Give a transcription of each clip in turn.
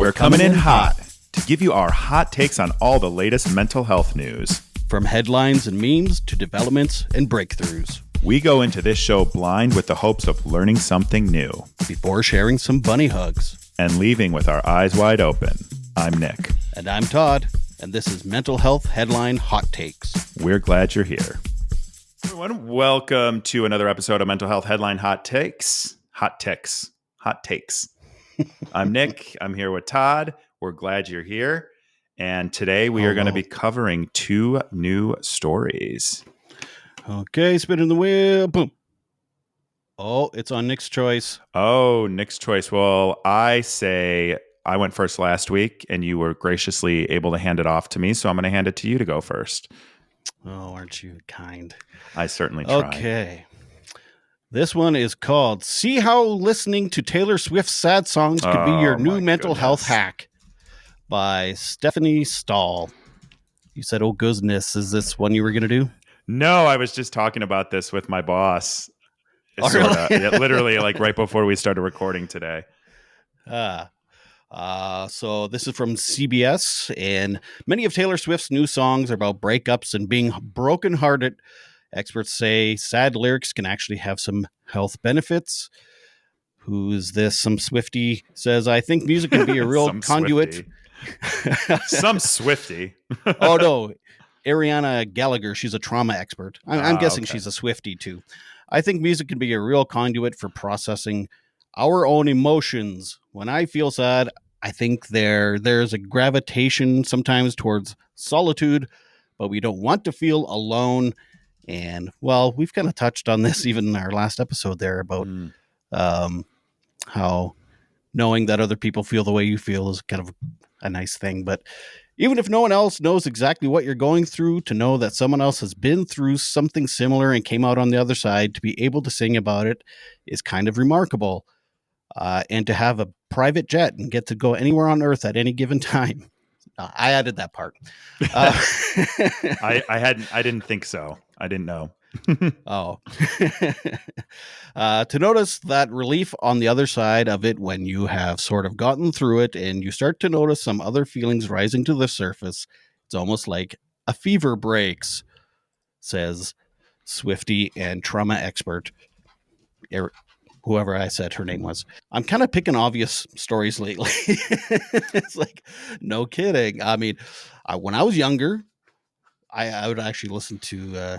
We're coming in hot to give you our hot takes on all the latest mental health news. From headlines and memes to developments and breakthroughs. We go into this show blind with the hopes of learning something new. Before sharing some bunny hugs. And leaving with our eyes wide open. I'm Nick. And I'm Todd. And this is Mental Health Headline Hot Takes. We're glad you're here. Everyone, welcome to another episode of Mental Health Headline Hot Takes. Hot Takes. I'm Nick. I'm here with Todd. We're glad you're here. And today we are going to be covering two new stories. Okay, spinning the wheel. Boom. Oh, it's on Nick's choice. Oh, Nick's choice. Well, I say I went first last week, and you were graciously able to hand it off to me, so I'm going to hand it to you to go first. Oh, aren't you kind? I certainly try. Okay. This one is called See How Listening to Taylor Swift's Sad Songs Could Be Your New Mental Health Hack by Stephanie Stahl. You said, oh, goodness, is this one you were going to do? No, I was just talking about this with my boss. Oh, really? Yeah, literally, like right before we started recording today. So this is from CBS, and many of Taylor Swift's new songs are about breakups and being brokenhearted. Experts say sad lyrics can actually have some health benefits. Who's this? Some Swiftie says, I think music can be a real conduit. Some Swiftie. Oh, no. Ariana Gallagher, she's a trauma expert. I'm guessing she's a Swiftie, too. I think music can be a real conduit for processing our own emotions. When I feel sad, I think there's a gravitation sometimes towards solitude, but we don't want to feel alone. And, well, we've kind of touched on this even in our last episode there about how knowing that other people feel the way you feel is kind of a nice thing. But even if no one else knows exactly what you're going through, to know that someone else has been through something similar and came out on the other side, to be able to sing about it is kind of remarkable. And to have a private jet and get to go anywhere on Earth at any given time. I added that part. I didn't think so. I didn't know. To notice that relief on the other side of it when you have sort of gotten through it and you start to notice some other feelings rising to the surface, it's almost like a fever breaks, says Swiftie and trauma expert whoever I said her name was. I'm kind of picking obvious stories lately. It's like, no kidding. I mean, when I was younger, I would actually listen to,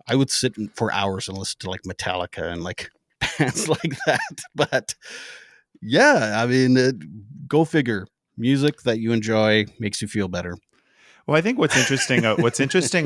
I would sit for hours and listen to like Metallica and like bands like that. But yeah, I mean, go figure. Music that you enjoy makes you feel better. Well, I think what's interesting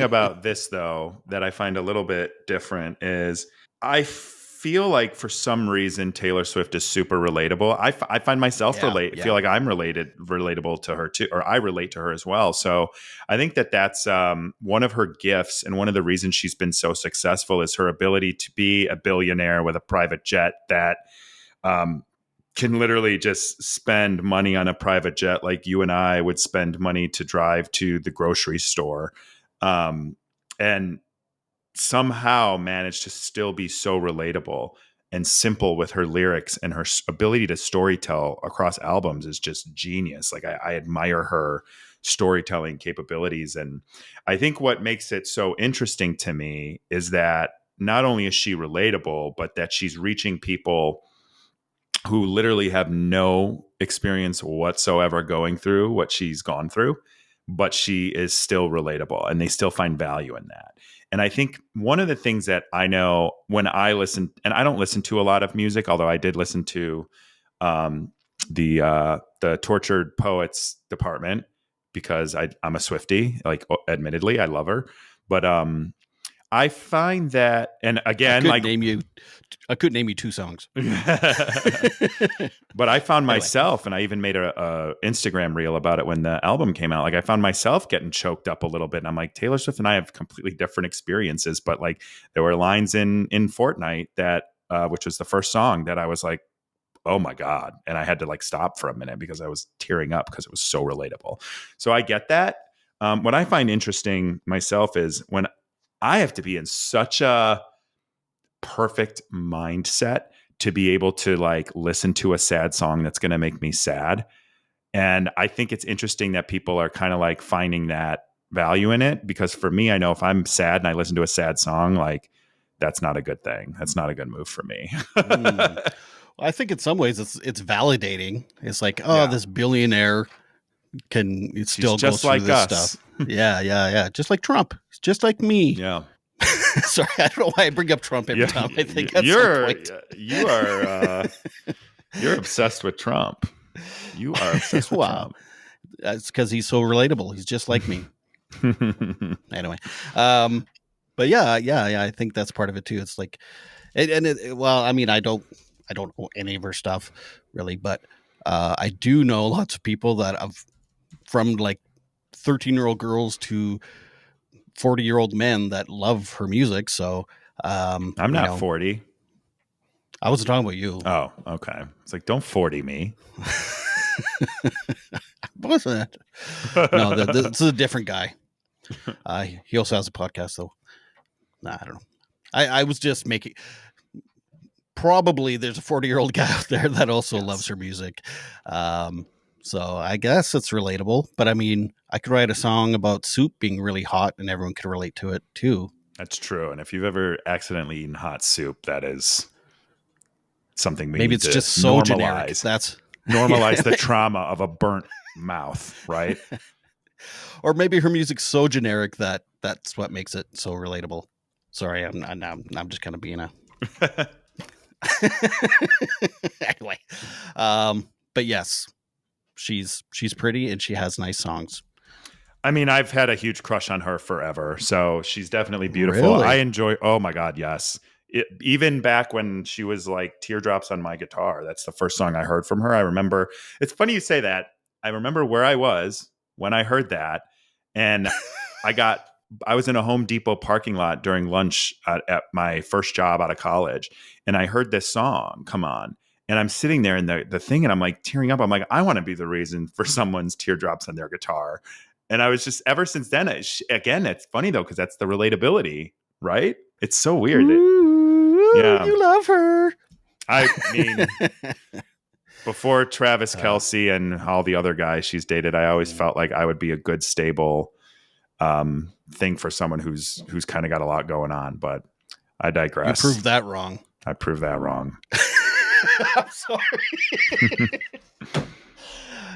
about this, though, that I find a little bit different is I feel like for some reason Taylor Swift is super relatable. I find myself feel like I'm relatable to her too, or I relate to her as well. So I think that's one of her gifts, and one of the reasons she's been so successful is her ability to be a billionaire with a private jet that can literally just spend money on a private jet like you and I would spend money to drive to the grocery store, and somehow managed to still be so relatable and simple with her lyrics, and her ability to storytell across albums is just genius. Like I admire her storytelling capabilities. And I think what makes it so interesting to me is that not only is she relatable, but that she's reaching people who literally have no experience whatsoever going through what she's gone through, but she is still relatable and they still find value in that. And I think one of the things that I know when I listen, and I don't listen to a lot of music, although I did listen to the Tortured Poets Department because I'm a Swiftie. Like, admittedly, I love her, but I find that, and again, I could name you two songs. But I found myself, and I even made a Instagram reel about it when the album came out. Like, I found myself getting choked up a little bit. And I'm like, Taylor Swift and I have completely different experiences. But like, there were lines in Fortnite that, which was the first song, that I was like, oh my God. And I had to like stop for a minute because I was tearing up because it was so relatable. So I get that. What I find interesting myself is when I have to be in such a perfect mindset to be able to like listen to a sad song that's going to make me sad. And I think it's interesting that people are kind of like finding that value in it, because for me, I know if I'm sad and I listen to a sad song, like that's not a good thing. That's not a good move for me. Mm. Well, I think in some ways it's validating. It's like, oh, Yeah. this billionaire can it He's still go just through like this us. stuff. Yeah. Just like Trump. It's just like me. Yeah. Sorry, I don't know why I bring up Trump every Yeah. time I think at some point. You're obsessed with Trump. You are obsessed with Wow. Trump. That's because he's so relatable. He's just like me. Anyway. But yeah, I think that's part of it too. It's like, well, I mean, I don't know any of her stuff really, but I do know lots of people that have, from like 13-year-old girls to 40-year-old men, that love her music. So I'm not 40. I wasn't talking about you. Oh, okay. It's like, don't 40 me. Wasn't it? No, this is a different guy. He also has a podcast though. Nah, I don't know. I was just making, probably there's a 40-year-old guy out there that also loves her music. So I guess it's relatable, but I mean, I could write a song about soup being really hot and everyone could relate to it too. That's true. And if you've ever accidentally eaten hot soup, that is something we Maybe need it's to just so normalize. generic. That's Normalize the trauma of a burnt mouth, right? Or maybe her music's so generic that that's what makes it so relatable. Sorry, I'm just kind of being a anyway. But yes, she's pretty and she has nice songs. I mean, I've had a huge crush on her forever, so she's definitely beautiful. Really? I enjoy. Oh my god, yes. Even back when she was like Teardrops on My Guitar, that's the first song I heard from her. I remember. It's funny you say that. I remember where I was when I heard that, and I was in a Home Depot parking lot during lunch at my first job out of college, and I heard this song come on. And I'm sitting there in the thing, and I'm like tearing up. I'm like, I want to be the reason for someone's teardrops on their guitar. And I was just, ever since then, again, it's funny though, because that's the relatability, right? It's so weird. Yeah. You love her. I mean, before Travis Kelce and all the other guys she's dated, I always felt like I would be a good, stable thing for someone who's kind of got a lot going on. But I digress. You proved that wrong. I proved that wrong. I'm sorry.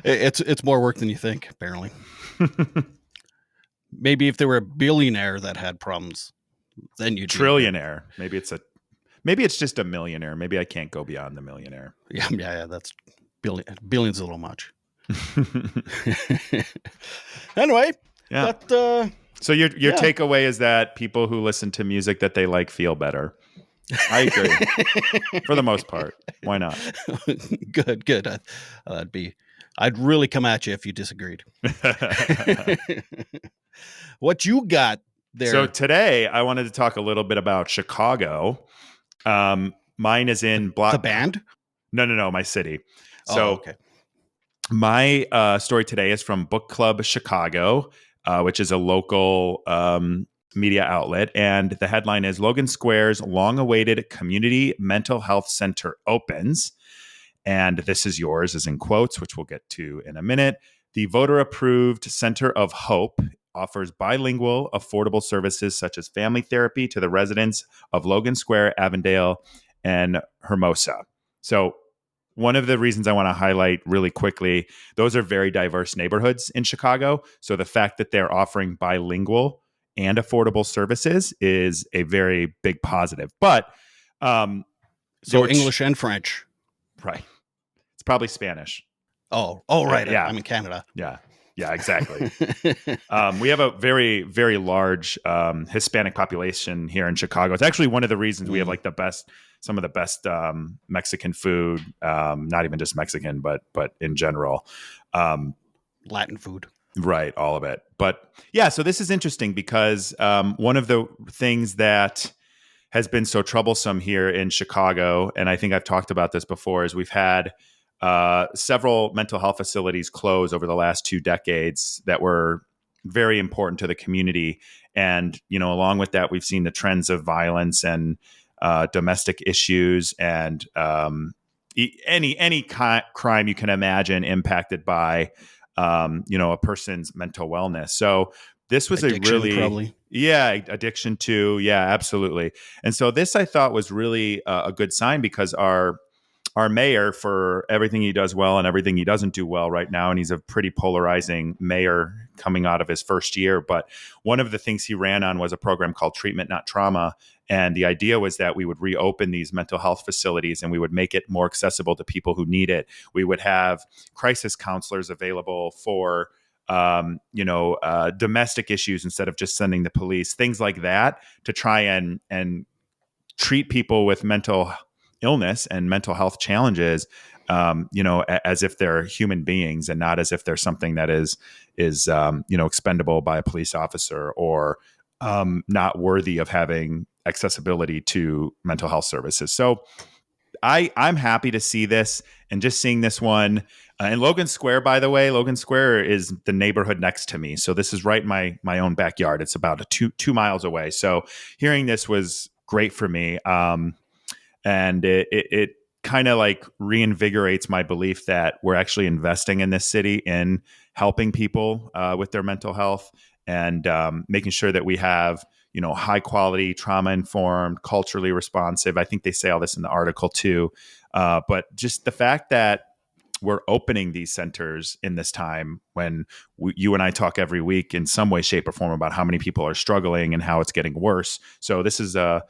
It's more work than you think, apparently. Maybe if there were a billionaire that had problems, then you'd trillionaire. Maybe it's just a millionaire. Maybe I can't go beyond the millionaire. Yeah. That's billions a little much. Anyway, yeah. But, so your takeaway is that people who listen to music that they like feel better. I agree. For the most part. Why not? Good. I'd really come at you if you disagreed. What you got there? So today I wanted to talk a little bit about Chicago. Mine is in the band? No, my city. So okay. My story today is from Book Club Chicago, which is a local media outlet. And the headline is Logan Square's long-awaited community mental health center opens. And this is yours, as in quotes, which we'll get to in a minute. The voter-approved Center of Hope offers bilingual, affordable services such as family therapy to the residents of Logan Square, Avondale, and Hermosa. So one of the reasons I want to highlight really quickly, those are very diverse neighborhoods in Chicago. So the fact that they're offering bilingual and affordable services is a very big positive. But so English and French. Right. It's probably Spanish. Oh, right. Yeah. I'm in Canada. Yeah, exactly. We have a very, very large Hispanic population here in Chicago. It's actually one of the reasons we have like some of the best Mexican food, not even just Mexican, but in general. Latin food. Right, all of it. But yeah, so this is interesting because one of the things that has been so troublesome here in Chicago, and I think I've talked about this before, is we've had several mental health facilities close over the last 2 decades that were very important to the community. And, along with that, we've seen the trends of violence and domestic issues and crime you can imagine impacted by a person's mental wellness. So this was a Addiction, really, probably. yeah, addiction too. Yeah, absolutely. And so this I thought was really a good sign, because our mayor, for everything he does well and everything he doesn't do well right now, and he's a pretty polarizing mayor coming out of his first year. But one of the things he ran on was a program called Treatment Not Trauma. And the idea was that we would reopen these mental health facilities and we would make it more accessible to people who need it. We would have crisis counselors available for domestic issues instead of just sending the police, things like that, to try and treat people with mental illness and mental health challenges, as if they're human beings and not as if they're something that is expendable by a police officer, or not worthy of having accessibility to mental health services. So I'm happy to see this, and just seeing this one. And Logan Square, by the way, Logan Square is the neighborhood next to me, so this is right in my own backyard. It's about a 2 miles away. So hearing this was great for me, and it kind of like reinvigorates my belief that we're actually investing in this city in helping people with their mental health, and making sure that we have high quality, trauma informed, culturally responsive. I think they say all this in the article too, but just the fact that we're opening these centers in this time when you and I talk every week in some way, shape, or form about how many people are struggling and how it's getting worse. So this is a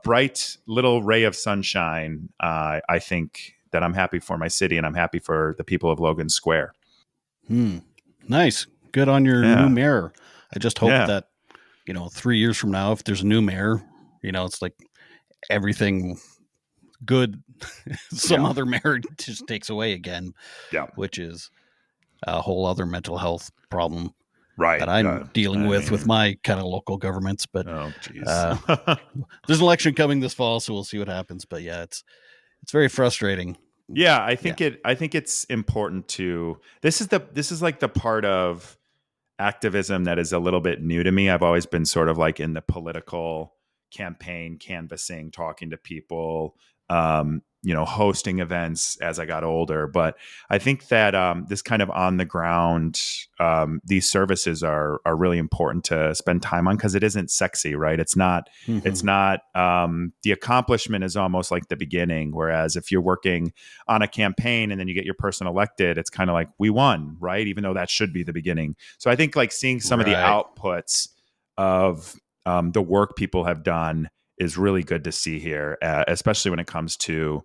bright little ray of sunshine. I think that I'm happy for my city, and I'm happy for the people of Logan Square. Nice. Good on your new Yeah. mayor. I just hope Yeah. that, 3 years from now, if there's a new mayor, it's like everything good some Yeah. other mayor just takes away again, Yeah. which is a whole other mental health problem Right. that I'm dealing I with mean, my kind of local governments. But oh, geez. uh, there's an election coming this fall, so we'll see what happens. But yeah, it's very frustrating. Yeah, Yeah. I think it's important to this is like the part of activism that is a little bit new to me. I've always been sort of like in the political campaign, canvassing, talking to people, hosting events as I got older. But I think that this kind of on the ground, these services are really important to spend time on, because it isn't sexy, right? It's not. It's Mhm. not. The accomplishment is almost like the beginning. Whereas if you're working on a campaign and then you get your person elected, it's kind of like we won, right? Even though that should be the beginning. So I think like seeing some of the Right. outputs of the work people have done is really good to see here, especially when it comes to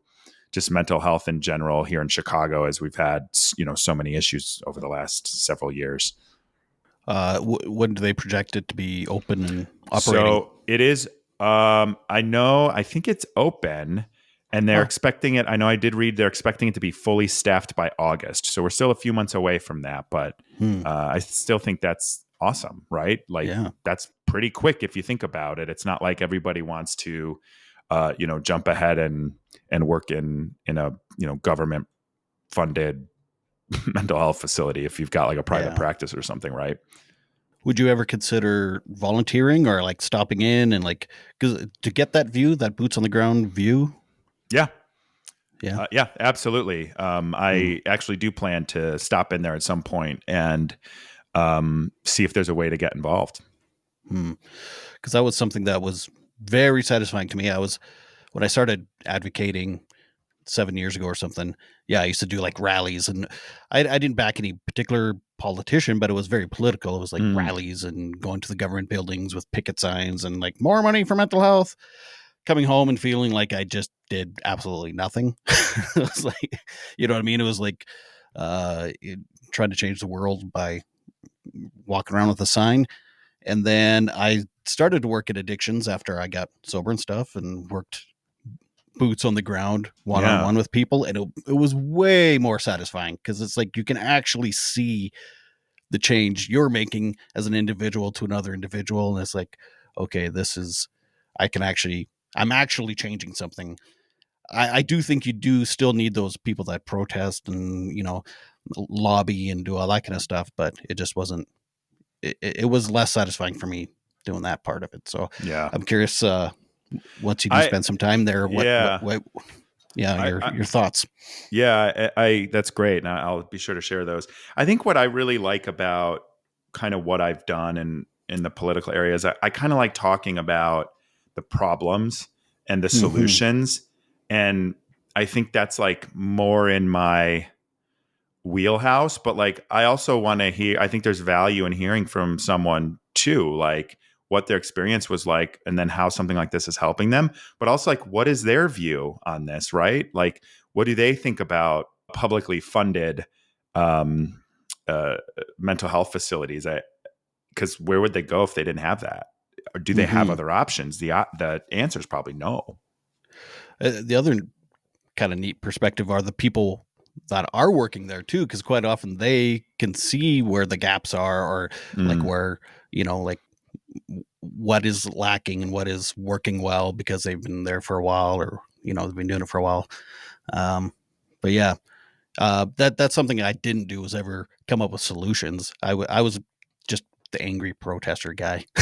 just mental health in general here in Chicago, as we've had so many issues over the last several years. When do they project it to be open and operating? So it is. I think it's open, and they're Oh. expecting it. I know I did read they're expecting it to be fully staffed by August. So we're still a few months away from that, but Hmm. I still think that's awesome, right? Like Yeah. that's pretty quick if you think about it. It's not like everybody wants to, jump ahead and work in a government funded mental health facility if you've got like a private Yeah. practice or something, right? Would you ever consider volunteering or like stopping in and like, because to get that view, that boots on the ground view? Yeah. Yeah. Yeah, absolutely. Hmm. I actually do plan to stop in there at some point and see if there's a way to get involved. Because that was something that was very satisfying to me. When I started advocating 7 years ago or something. Yeah, I used to do like rallies, and I didn't back any particular politician, but it was very political. It was like Mm, rallies and going to the government buildings with picket signs and like more money for mental health. Coming home and feeling like I just did absolutely nothing. It was like, you know what I mean? It was like trying to change the world by walking around with a sign. And then I started to work at addictions after I got sober and stuff, and worked boots on the ground one on yeah. one with people. And it was way more satisfying because it's like you can actually see the change you're making as an individual to another individual. And it's like, okay, I can actually, I'm actually changing something. I do think you do still need those people that protest and, lobby and do all that kind of stuff, but it just wasn't, it was less satisfying for me doing that part of it. So Yeah. I'm curious, once you do I spend some time there, what, yeah. your thoughts. Yeah, I that's great. And I'll be sure to share those. I think what I really like about kind of what I've done in the political areas, I kind of like talking about the problems and the Mm-hmm. solutions. And I think that's like more in my wheelhouse, but like I also want to hear, I think there's value in hearing from someone too, like what their experience was like and then how something like this is helping them, but also like what is their view on this, right? Like what do they think about publicly funded um uh mental health facilities? Because where would they go if they didn't have that? Or do they have Mm-hmm. other options? The answer is probably no. The other kind of neat perspective are the people that are working there too, because quite often they can see where the gaps are, or like Mm, where, like what is lacking and what is working well because they've been there for a while, or they've been doing it for a while. But yeah, that's something I didn't do, was ever come up with solutions. I was just the angry protester guy. So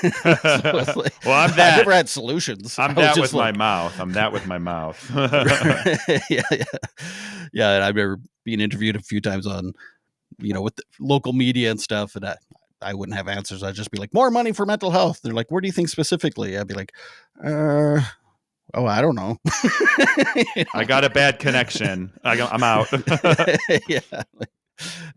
it's like, well, I'm I that. never had solutions. I'm I was that just with my like, mouth. I'm that with my mouth. yeah, yeah, yeah. And I remember being interviewed a few times on, with the local media and stuff, and I wouldn't have answers. I'd just be like, more money for mental health. They're like, where do you think specifically? I'd be like, oh, I don't know. I got a bad connection. I'm out. Yeah, like,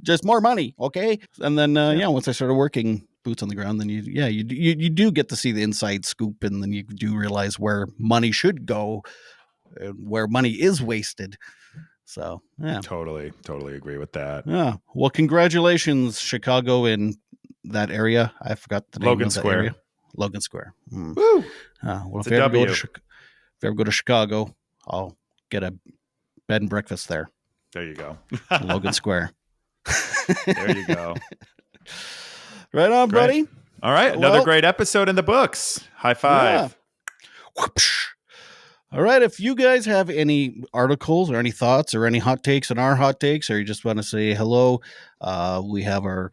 just more money, okay. And then once I started working boots on the ground, then you do get to see the inside scoop, and then you do realize where money should go and where money is wasted. So yeah, Totally agree with that. yeah. Well, congratulations, Chicago, in that area. I forgot the name Logan of the Square. area. Logan Square. Woo! Well, It's if a you ever W. if you ever go to Chicago, I'll get a bed and breakfast there. There you go. Logan Square. There you go. Right on, Great. buddy. All right. Another great episode in the books. High five. Yeah. All right. If you guys have any articles or any thoughts or any hot takes on our hot takes, or you just want to say hello, we have our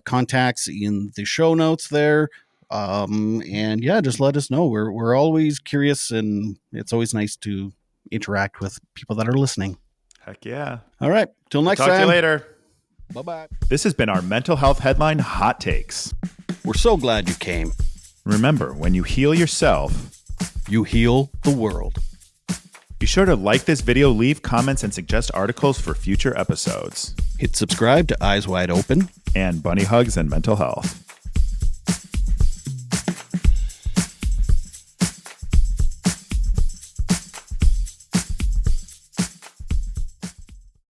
contacts in the show notes there. And yeah, just let us know. We're always curious, and it's always nice to interact with people that are listening. Heck yeah. All right. Till next Talk time. to you later. Bye-bye. This has been our mental health headline hot takes. We're so glad you came. Remember, when you heal yourself, you heal the world. Be sure to like this video, leave comments, and suggest articles for future episodes. Hit subscribe to Eyes Wide Open and Bunny Hugs and Mental Health.